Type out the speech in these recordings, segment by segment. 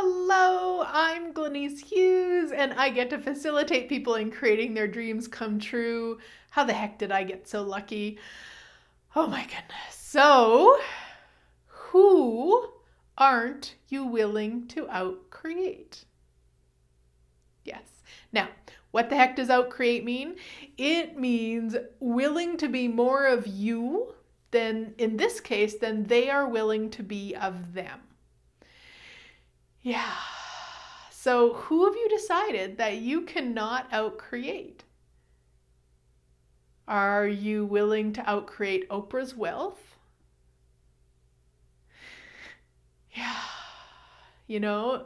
Hello, I'm Glenyce Hughes, and I get to facilitate people in creating their dreams come true. How the heck did I get so lucky? Oh my goodness. So, who aren't you willing to outcreate? Yes. Now, what the heck does outcreate mean? It means willing to be more of you than, in this case, than they are willing to be of them. Yeah. So who have you decided that you cannot outcreate? Are you willing to outcreate Oprah's wealth? Yeah.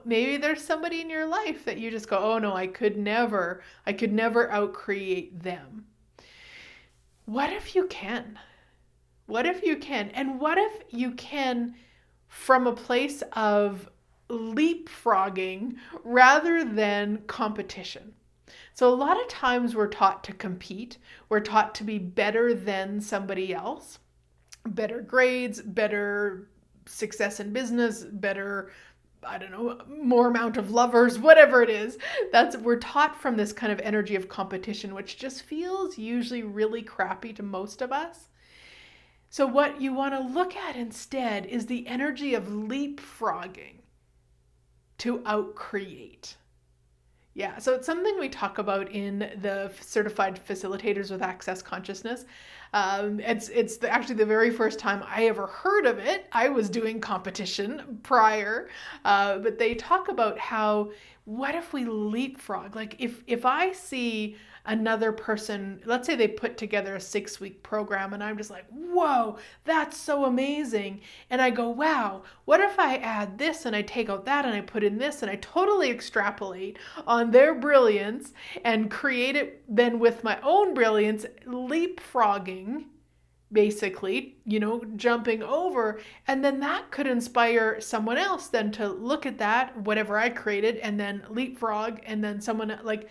Maybe there's somebody in your life that you just go, oh no, I could never outcreate them. What if you can? What if you can? And what if you can from a place of leapfrogging rather than competition? So a lot of times we're taught to compete. We're taught to be better than somebody else. Better grades, better success in business, better, I don't know, more amount of lovers, whatever it is. We're taught from this kind of energy of competition, which just feels usually really crappy to most of us. So what you want to look at instead is the energy of leapfrogging to outcreate. Yeah, so it's something we talk about in the Certified Facilitators with Access Consciousness. It's actually the very first time I ever heard of it. I was doing competition prior, but they talk about how, what if we leapfrog? Like if I see another person, let's say they put together a 6-week program and I'm just like, whoa, that's so amazing. And I go, wow, what if I add this and I take out that and I put in this and I totally extrapolate on their brilliance and create it then with my own brilliance, leapfrogging, basically, jumping over. And then that could inspire someone else then to look at that, whatever I created, and then leapfrog, and then someone like,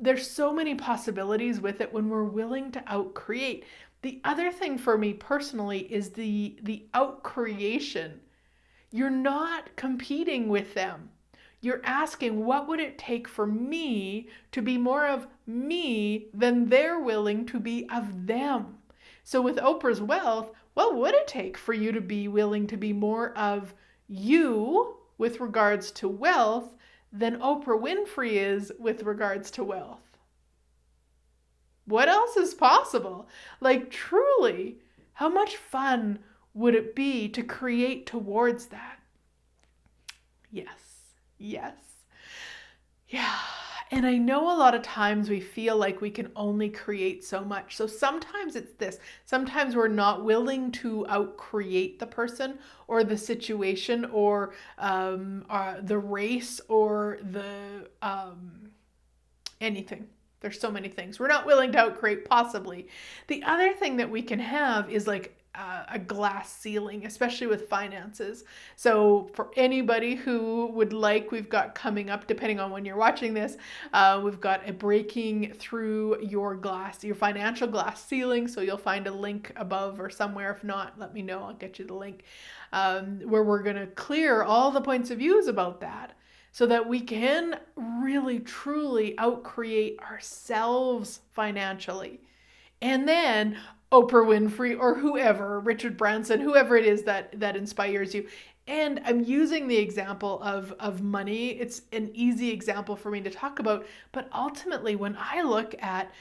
there's so many possibilities with it when we're willing to outcreate. The other thing for me personally is the outcreation. You're not competing with them. You're asking, what would it take for me to be more of me than they're willing to be of them? So with Oprah's wealth, what would it take for you to be willing to be more of you with regards to wealth than Oprah Winfrey is with regards to wealth? What else is possible? Like, truly, how much fun would it be to create towards that? Yes. Yeah. And I know a lot of times we feel like we can only create so much. So sometimes it's this. Sometimes we're not willing to outcreate the person or the situation or the race or the anything. There's so many things. We're not willing to outcreate, possibly. The other thing that we can have is like a glass ceiling, especially with finances. So for anybody who would like, we've got coming up, depending on when you're watching this, we've got a breaking through your financial glass ceiling. So you'll find a link above or somewhere. If not, let me know. I'll get you the link, where we're going to clear all the points of views about that, so that we can really, truly outcreate ourselves financially. And then Oprah Winfrey or whoever, Richard Branson, whoever it is that inspires you. And I'm using the example of money. It's an easy example for me to talk about. But ultimately, when I look at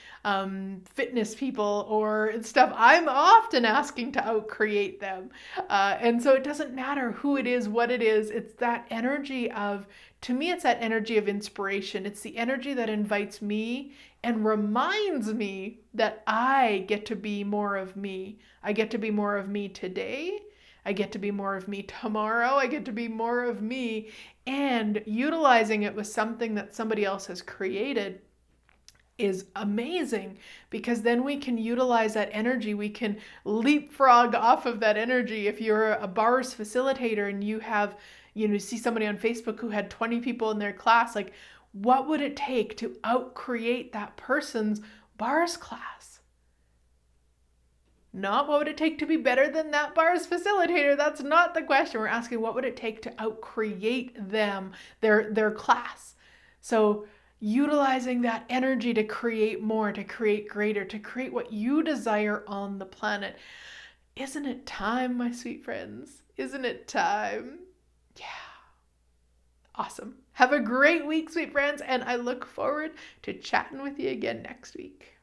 fitness people or stuff, I'm often asking to outcreate them. And so it doesn't matter who it is, what it is. It's that energy of, to me, it's that energy of inspiration. It's the energy that invites me and reminds me that I get to be more of me. I get to be more of me today. I get to be more of me tomorrow. I get to be more of me, and utilizing it with something that somebody else has created is amazing, because then we can utilize that energy. We can leapfrog off of that energy. If you're a bars facilitator and you have, see somebody on Facebook who had 20 people in their class, like, what would it take to outcreate that person's bars class? Not what would it take to be better than that bar's facilitator. That's not the question. We're asking what would it take to outcreate them, their class. So utilizing that energy to create more, to create greater, to create what you desire on the planet. Isn't it time, my sweet friends? Isn't it time? Yeah. Awesome. Have a great week, sweet friends, and I look forward to chatting with you again next week.